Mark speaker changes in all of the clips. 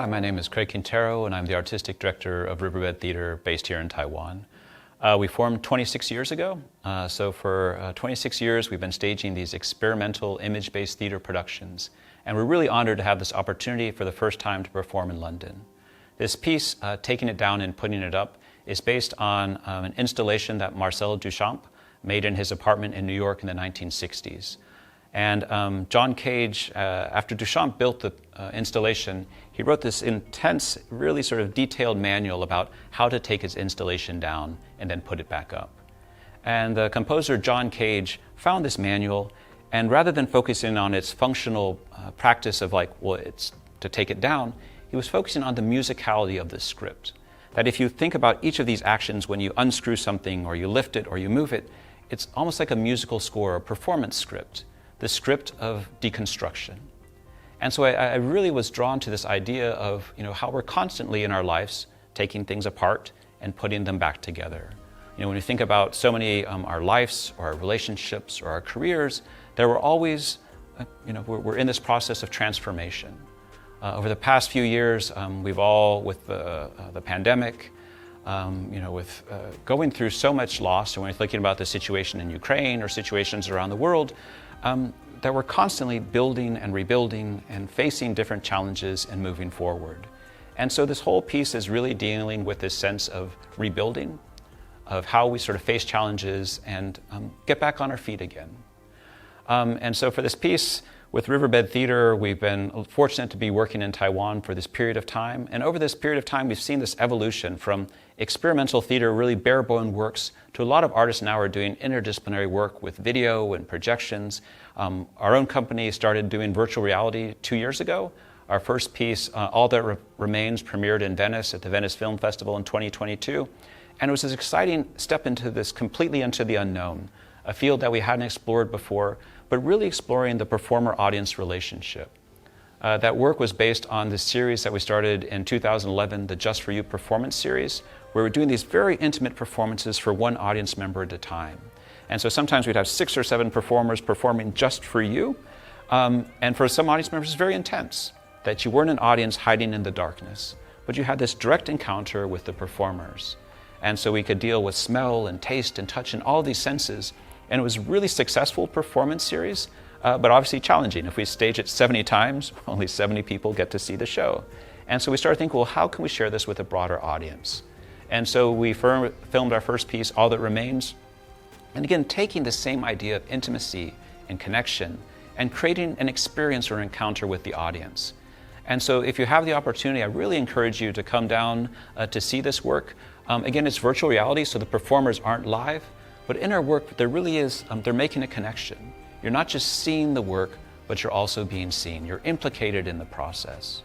Speaker 1: Hi, my name is Craig Quintero, and I'm the Artistic Director of Riverbed Theater based here in Taiwan. We formed 26 years ago, so for 26 years we've been staging these experimental image-based theater productions, and we're really honored to have this opportunity for the first time to perform in London. This piece, Taking It Down and Putting It Up, is based on an installation that Marcel Duchamp made in his apartment in New York in the 1960s. And John Cage, after Duchamp built the installation, he wrote this intense, really sort of detailed manual about how to take his installation down and then put it back up. And the composer John Cage found this manual, and rather than focusing on its functional practice of it's to take it down, he was focusing on the musicality of the script. That if you think about each of these actions, when you unscrew something or you lift it or you move it, it's almost like a musical score, a performance script. The script of deconstruction. And so I really was drawn to this idea of how we're constantly in our lives taking things apart and putting them back together. When we think about so many our lives or our relationships or our careers, there were always, we're in this process of transformation. Over the past few years, we've all, with the pandemic, with going through so much loss, and when we're thinking about the situation in Ukraine or situations around the world, that we're constantly building and rebuilding and facing different challenges and moving forward. And so this whole piece is really dealing with this sense of rebuilding, of how we sort of face challenges and get back on our feet again. And so for this piece, with Riverbed Theater, we've been fortunate to be working in Taiwan for this period of time. And over this period of time, we've seen this evolution from experimental theater, really bare-bone works, to a lot of artists now are doing interdisciplinary work with video and projections. Our own company started doing virtual reality 2 years ago. Our first piece, All That Remains, premiered in Venice at the Venice Film Festival in 2022. And it was this exciting step into this completely into the unknown, a field that we hadn't explored before, but really exploring the performer-audience relationship. That work was based on this series that we started in 2011, the Just For You performance series, where we're doing these very intimate performances for one audience member at a time. And so sometimes we'd have 6 or 7 performers performing just for you. And for some audience members, it's very intense, that you weren't an audience hiding in the darkness, but you had this direct encounter with the performers. And so we could deal with smell and taste and touch and all these senses. And it was a really successful performance series, but obviously challenging. If we stage it 70 times, only 70 people get to see the show. And so we started thinking, well, how can we share this with a broader audience? And so we filmed our first piece, All That Remains. And again, taking the same idea of intimacy and connection and creating an experience or encounter with the audience. And so if you have the opportunity, I really encourage you to come down to see this work. Again, it's virtual reality, so the performers aren't live. But in our work, there really is, they're making a connection. You're not just seeing the work, but you're also being seen. You're implicated in the process.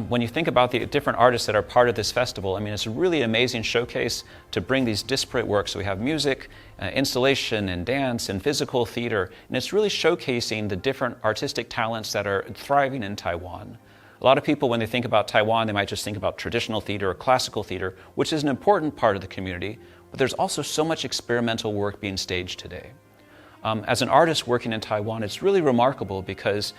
Speaker 1: When you think about the different artists that are part of this festival, it's a really amazing showcase to bring these disparate works. So we have music, installation, and dance, and physical theater, and it's really showcasing the different artistic talents that are thriving in Taiwan. A lot of people, when they think about Taiwan, they might just think about traditional theater or classical theater, which is an important part of the community, but there's also so much experimental work being staged today. As an artist working in Taiwan, it's really remarkable because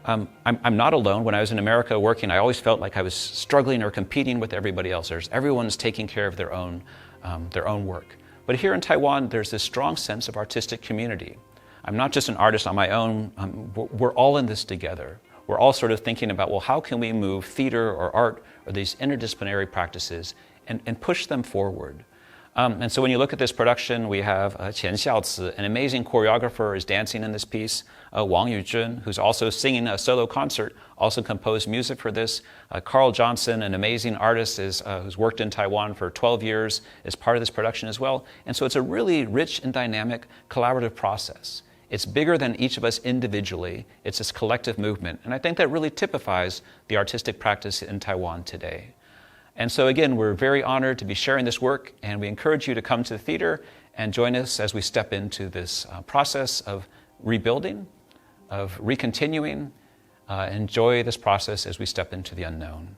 Speaker 1: I'm not alone. When I was in America working, I always felt like I was struggling or competing with everybody else. Everyone's taking care of their own work. But here in Taiwan, there's this strong sense of artistic community. I'm not just an artist on my own. We're all in this together. We're all sort of thinking about, well, how can we move theater or art or these interdisciplinary practices and push them forward? And so when you look at this production, we have Qian Xiaoci, an amazing choreographer, is dancing in this piece. Wang Yuzhen, who's also singing a solo concert, also composed music for this. Carl Johnson, an amazing artist, who's worked in Taiwan for 12 years, is part of this production as well. And so it's a really rich and dynamic collaborative process. It's bigger than each of us individually. It's this collective movement. And I think that really typifies the artistic practice in Taiwan today. And so again, we're very honored to be sharing this work, and we encourage you to come to the theater and join us as we step into this process of rebuilding, of recontinuing. Enjoy this process as we step into the unknown.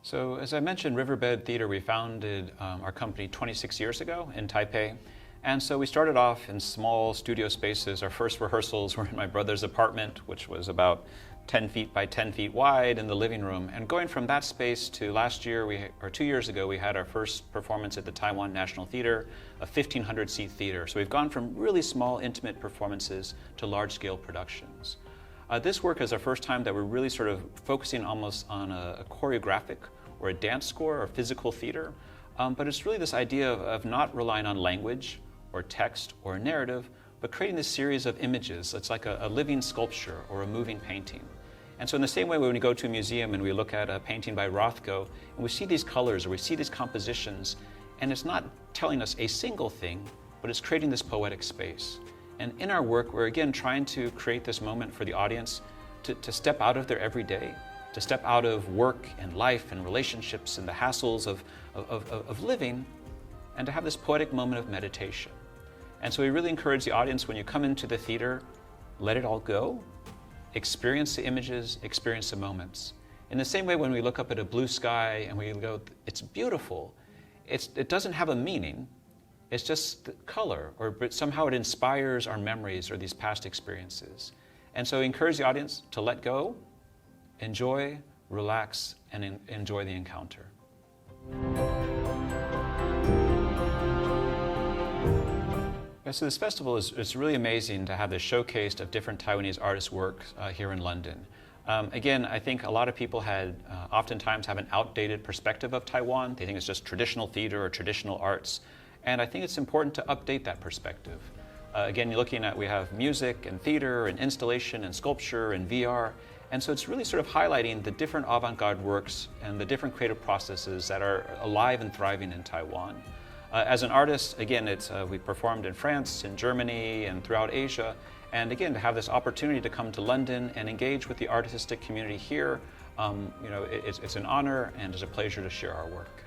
Speaker 1: So as I mentioned, Riverbed Theater, we founded our company 26 years ago in Taipei. And so we started off in small studio spaces. Our first rehearsals were in my brother's apartment, which was about 10 feet by 10 feet wide in the living room. And going from that space to last year, or 2 years ago, we had our first performance at the Taiwan National Theater, a 1,500-seat theater. So we've gone from really small, intimate performances to large-scale productions. This work is our first time that we're really sort of focusing almost on a choreographic or a dance score or physical theater. But it's really this idea of not relying on language or text or narrative, but creating this series of images. It's like a living sculpture or a moving painting. And so in the same way when we go to a museum and we look at a painting by Rothko, and we see these colors or we see these compositions, and it's not telling us a single thing, but it's creating this poetic space. And in our work, we're again trying to create this moment for the audience to step out of their everyday, to step out of work and life and relationships and the hassles of living, and to have this poetic moment of meditation. And so we really encourage the audience, when you come into the theater, let it all go, experience the images, experience the moments. In the same way when we look up at a blue sky and we go, it's beautiful, it doesn't have a meaning, it's just the color, but somehow it inspires our memories or these past experiences. And so we encourage the audience to let go, enjoy, relax, and enjoy the encounter. So this festival it's really amazing to have this showcased of different Taiwanese artists' works here in London. Again, I think a lot of people oftentimes have an outdated perspective of Taiwan. They think it's just traditional theater or traditional arts. And I think it's important to update that perspective. Again, you're looking at, we have music and theater and installation and sculpture and VR. And so it's really sort of highlighting the different avant-garde works and the different creative processes that are alive and thriving in Taiwan. As an artist, again, we performed in France, in Germany, and throughout Asia. And again, to have this opportunity to come to London and engage with the artistic community here, it's an honor and it's a pleasure to share our work.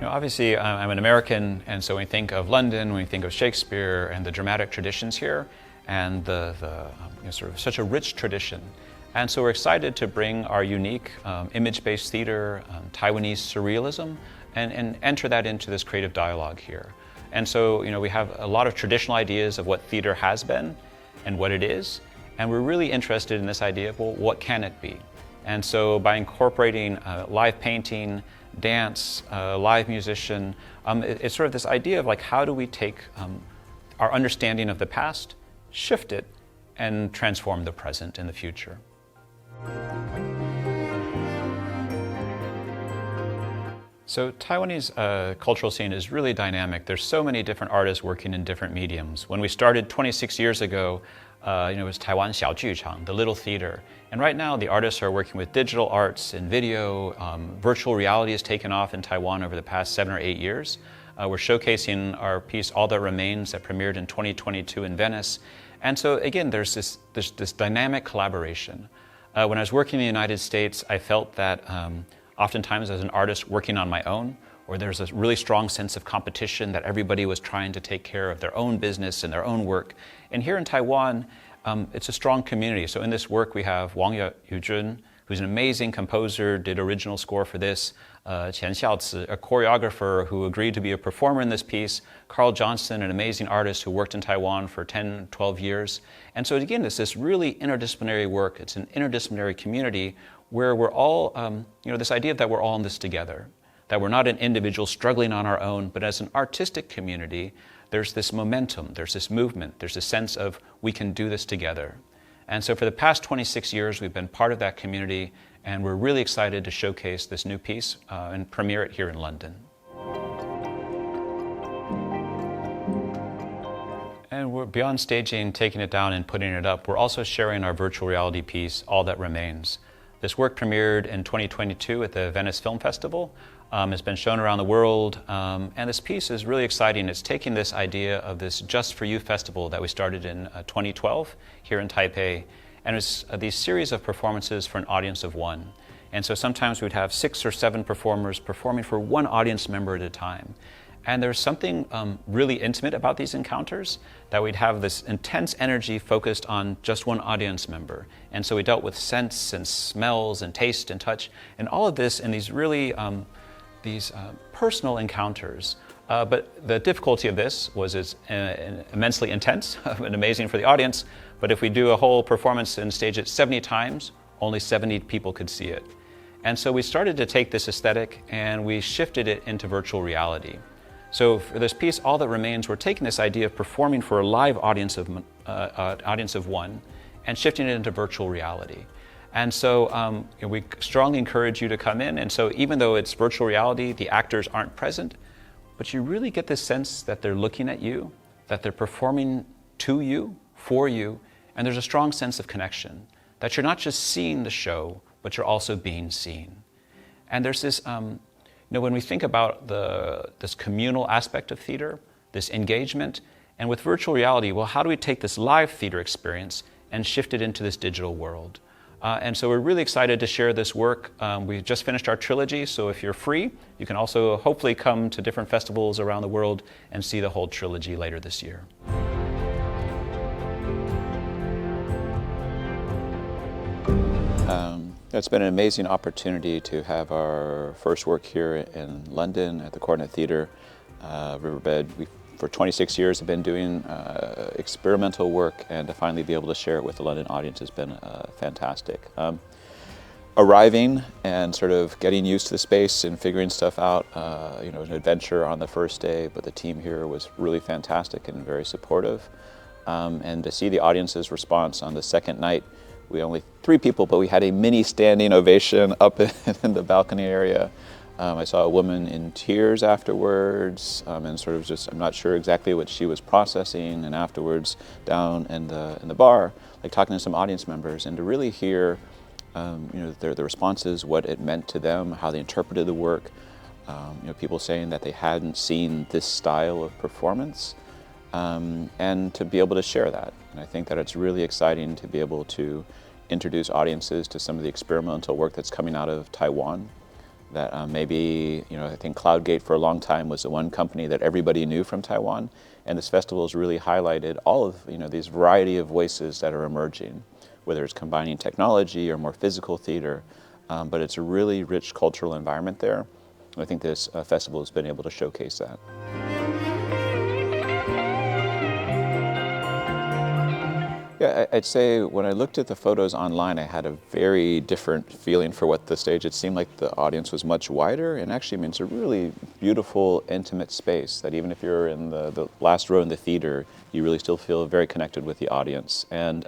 Speaker 1: Obviously, I'm an American, and so when we think of London, when we think of Shakespeare and the dramatic traditions here, and sort of such a rich tradition. And so we're excited to bring our unique image-based theater, Taiwanese surrealism, and enter that into this creative dialogue here. And so, we have a lot of traditional ideas of what theater has been and what it is, and we're really interested in this idea of, well, what can it be? And so by incorporating live painting, dance, live musician, it's sort of this idea of like, how do we take our understanding of the past, shift it, and transform the present and the future. So Taiwanese cultural scene is really dynamic. There's so many different artists working in different mediums. When we started 26 years ago, it was Taiwan Xiaojuchang, the little theater. And right now the artists are working with digital arts and video. Virtual reality has taken off in Taiwan over the past 7 or 8 years. We're showcasing our piece, All That Remains, that premiered in 2022 in Venice. And so again, there's this dynamic collaboration. When I was working in the United States, I felt that oftentimes as an artist working on my own, or there's a really strong sense of competition that everybody was trying to take care of their own business and their own work. And here in Taiwan, it's a strong community. So in this work, we have Wang Yujun, who's an amazing composer, did original score for this. Qian Xiaozi, a choreographer who agreed to be a performer in this piece. Carl Johnston, an amazing artist who worked in Taiwan for 10, 12 years. And so again, it's this really interdisciplinary work. It's an interdisciplinary community where we're all, this idea that we're all in this together, that we're not an individual struggling on our own, but as an artistic community, there's this momentum, there's this movement, there's a sense of we can do this together. And so for the past 26 years, we've been part of that community, and we're really excited to showcase this new piece and premiere it here in London. And we're beyond staging, taking it down and putting it up, we're also sharing our virtual reality piece, All That Remains. This work premiered in 2022 at the Venice Film Festival. It's been shown around the world, and this piece is really exciting. It's taking this idea of this Just For You festival that we started in 2012 here in Taipei, and it's these series of performances for an audience of one. And so sometimes we'd have 6 or 7 performers performing for one audience member at a time. And there's something really intimate about these encounters, that we'd have this intense energy focused on just one audience member. And so we dealt with scents and smells and taste and touch, and all of this in these really these personal encounters. But the difficulty of this was it's immensely intense and amazing for the audience. But if we do a whole performance and stage it 70 times, only 70 people could see it. And so we started to take this aesthetic and we shifted it into virtual reality. So for this piece, All That Remains, we're taking this idea of performing for a live audience of one and shifting it into virtual reality. And so we strongly encourage you to come in. And so even though it's virtual reality, the actors aren't present, but you really get this sense that they're looking at you, that they're performing to you, for you, and there's a strong sense of connection, that you're not just seeing the show, but you're also being seen. And there's this, when we think about this communal aspect of theater, this engagement, and with virtual reality, well, how do we take this live theater experience and shift it into this digital world? And so we're really excited to share this work. We just finished our trilogy, so if you're free, you can also hopefully come to different festivals around the world and see the whole trilogy later this year.
Speaker 2: It's been an amazing opportunity to have our first work here in London at the Cornet Theatre, Riverbed. We, for 26 years, have been doing experimental work, and to finally be able to share it with the London audience has been fantastic. Arriving and sort of getting used to the space and figuring stuff out, it was an adventure on the first day, but the team here was really fantastic and very supportive. And to see the audience's response on the second night, we only 3 people, but we had a mini standing ovation up in the balcony area. I saw a woman in tears afterwards, and sort of just, I'm not sure exactly what she was processing, and afterwards down in the bar, like talking to some audience members, and to really hear their responses, what it meant to them, how they interpreted the work, people saying that they hadn't seen this style of performance, and to be able to share that. And I think that it's really exciting to be able to introduce audiences to some of the experimental work that's coming out of Taiwan. That maybe, I think CloudGate for a long time was the one company that everybody knew from Taiwan. And this festival has really highlighted all of, these variety of voices that are emerging, whether it's combining technology or more physical theater. But it's a really rich cultural environment there. I think this festival has been able to showcase that. Yeah, I'd say when I looked at the photos online, I had a very different feeling for what the stage. It seemed like the audience was much wider, and actually, it's a really beautiful, intimate space that even if you're in the last row in the theater, you really still feel very connected with the audience. And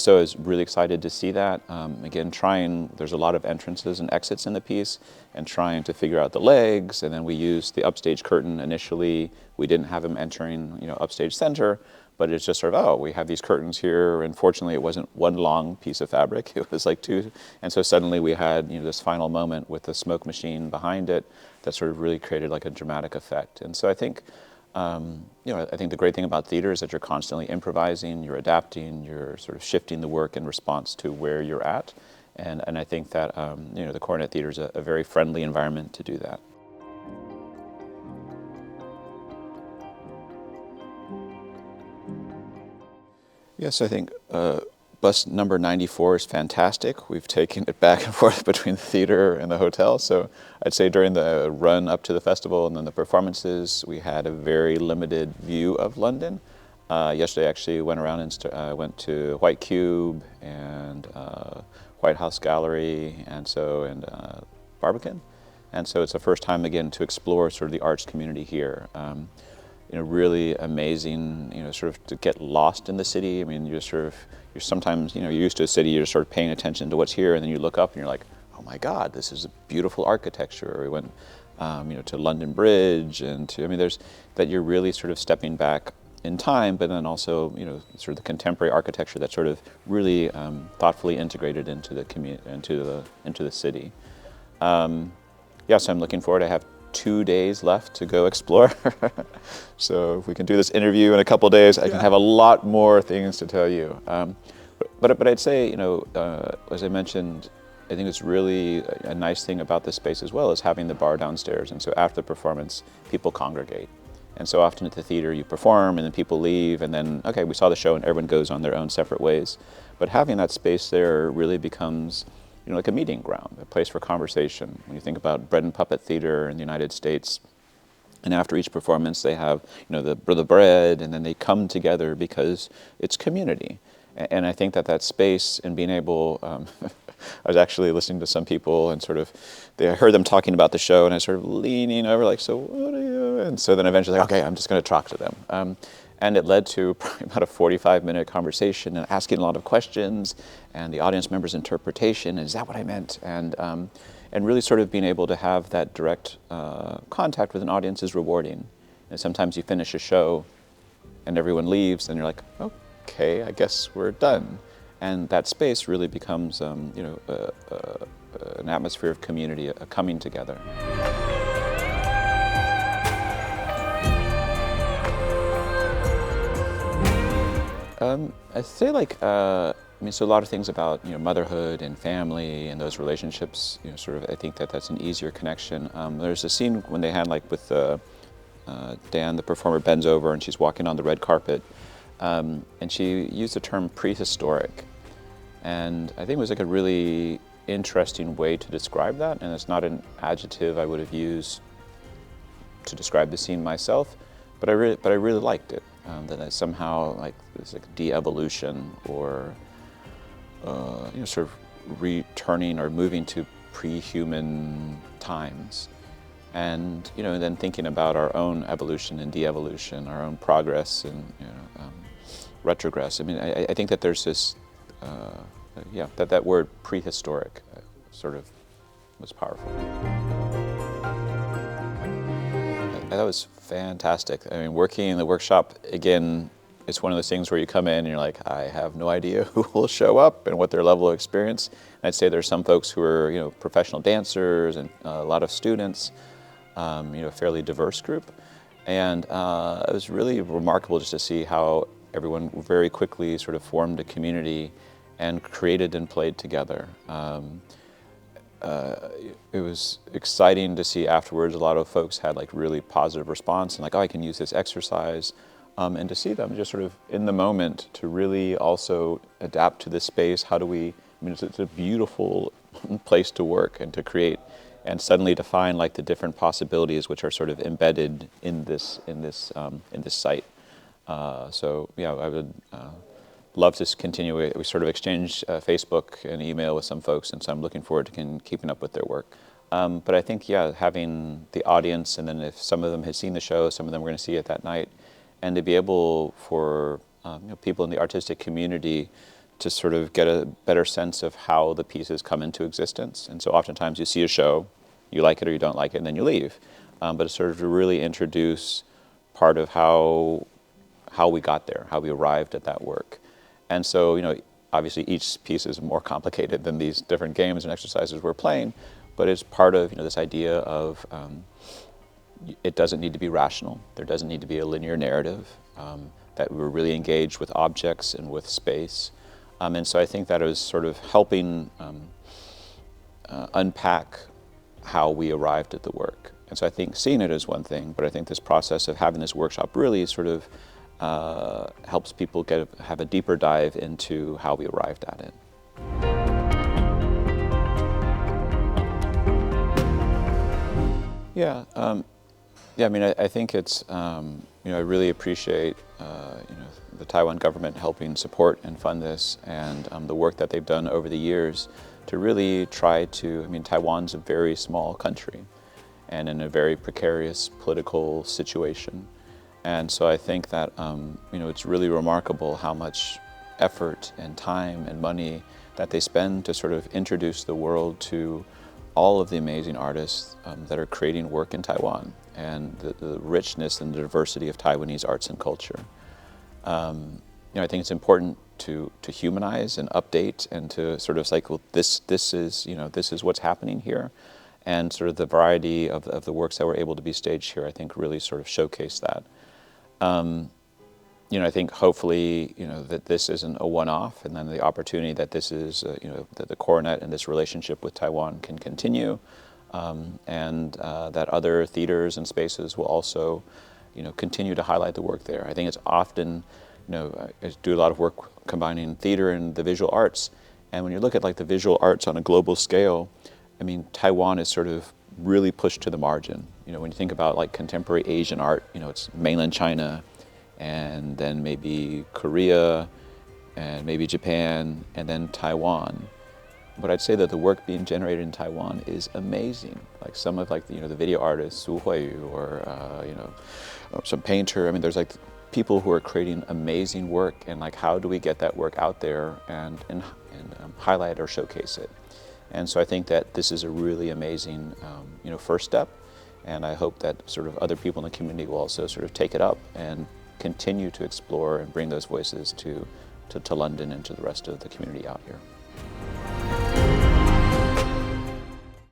Speaker 2: so I was really excited to see that. Again, there's a lot of entrances and exits in the piece, and trying to figure out the legs, and then we used the upstage curtain initially. We didn't have them entering, upstage center, but it's just sort of, we have these curtains here, and fortunately it wasn't one long piece of fabric, it was like 2, and so suddenly we had this final moment with the smoke machine behind it that sort of really created like a dramatic effect. And so I think, I think the great thing about theater is that you're constantly improvising, you're adapting, you're sort of shifting the work in response to where you're at, and I think that the Cornet Theatre is a very friendly environment to do that. Yes, I think bus number 94 is fantastic. We've taken it back and forth between the theater and the hotel. So I'd say during the run up to the festival and then the performances, we had a very limited view of London. Yesterday I actually went around and went to White Cube and White House Gallery and Barbican. And so it's the first time again to explore sort of the arts community here. Really amazing, sort of to get lost in the city. I mean, you're sometimes, you're used to a city, you're sort of paying attention to what's here, and then you look up and you're like, oh my God, this is a beautiful architecture. We went, to London Bridge, and there's that you're really sort of stepping back in time, but then also, sort of the contemporary architecture that's sort of really thoughtfully integrated into the community, into the city. So I'm looking forward. I have 2 days left to go explore. So if we can do this interview in a couple days, I can have a lot more things to tell you. But I'd say, as I mentioned, I think it's really a nice thing about this space as well is having the bar downstairs. And so after the performance, people congregate. And so often at the theater, you perform and then people leave and then, okay, we saw the show and everyone goes on their own separate ways. But having that space there really becomes like a meeting ground, a place for conversation. When you think about bread and puppet theater in the United States, and after each performance, they have, the bread, and then they come together because it's community. And I think that space and being able, I was actually listening to some people and I heard them talking about the show, and I sort of leaning over like, so what are you? And so then eventually, okay, I'm just going to talk to them. And it led to probably about a 45-minute conversation and asking a lot of questions, and the audience member's interpretation, is that what I meant? And really sort of being able to have that direct contact with an audience is rewarding. And sometimes you finish a show and everyone leaves and you're like, okay, I guess we're done. And that space really becomes an atmosphere of community, a coming together. I'd say so a lot of things about motherhood and family and those relationships. I think that's an easier connection. There's a scene when they had with Dan, the performer, bends over and she's walking on the red carpet, and she used the term prehistoric, and I think it was a really interesting way to describe that. And it's not an adjective I would have used to describe the scene myself, but I really liked it. That somehow there's de-evolution or sort of returning or moving to pre-human times, and then thinking about our own evolution and de-evolution, our own progress and retrogress. I mean, I think that there's this that word prehistoric sort of was powerful. That was fantastic. I mean, working in the workshop, again, it's one of those things where you come in and you're like, I have no idea who will show up and what their level of experience. And I'd say there's some folks who are, professional dancers and a lot of students, a fairly diverse group. And it was really remarkable just to see how everyone very quickly sort of formed a community and created and played together. It was exciting to see afterwards. A lot of folks had really positive response and I can use this exercise, and to see them just sort of in the moment to really also adapt to this space. How do we? It's a beautiful place to work and to create, and suddenly to find the different possibilities which are sort of embedded in this site. So yeah, I would. Love to continue it. We sort of exchange Facebook and email with some folks, and so I'm looking forward to keeping up with their work. But I think, having the audience, and then if some of them had seen the show, some of them were going to see it that night, and to be able for people in the artistic community to sort of get a better sense of how the pieces come into existence. And so oftentimes you see a show, you like it or you don't like it, and then you leave. But it's sort of to really introduce part of how we got there, how we arrived at that work. And so, obviously each piece is more complicated than these different games and exercises we're playing, but it's part of, this idea of it doesn't need to be rational. There doesn't need to be a linear narrative, that we're really engaged with objects and with space. And so I think that it was sort of helping unpack how we arrived at the work. And so I think seeing it is one thing, but I think this process of having this workshop really sort of helps people have a deeper dive into how we arrived at it. Yeah, I think it's, I really appreciate, the Taiwan government helping support and fund this, and the work that they've done over the years to really try to, Taiwan's a very small country and in a very precarious political situation. And so I think that, it's really remarkable how much effort and time and money that they spend to sort of introduce the world to all of the amazing artists that are creating work in Taiwan, and the richness and the diversity of Taiwanese arts and culture. I think it's important to humanize and update and to sort of say, well, this is what's happening here. And sort of the variety of the works that were able to be staged here, I think really sort of showcase that. I think hopefully, that this isn't a one-off, and then the opportunity that this is, that the Coronet and this relationship with Taiwan can continue, and that other theaters and spaces will also, continue to highlight the work there. I think it's often, I do a lot of work combining theater and the visual arts, And when you look at like the visual arts on a global scale, I mean, Taiwan is sort of really pushed to the margin. You know, when you think about like contemporary Asian art, you know, it's mainland China, and then maybe Korea, and maybe Japan, and then Taiwan. But I'd say that the work being generated in Taiwan is amazing. Like some of like the video artists, Su Hui, or some painter. I mean, there's like people who are creating amazing work, and like how do we get that work out there and highlight or showcase it? And so I think that this is a really amazing first step, and I hope that sort of other people in the community will also sort of take it up and continue to explore and bring those voices to London and to the rest of the community out here.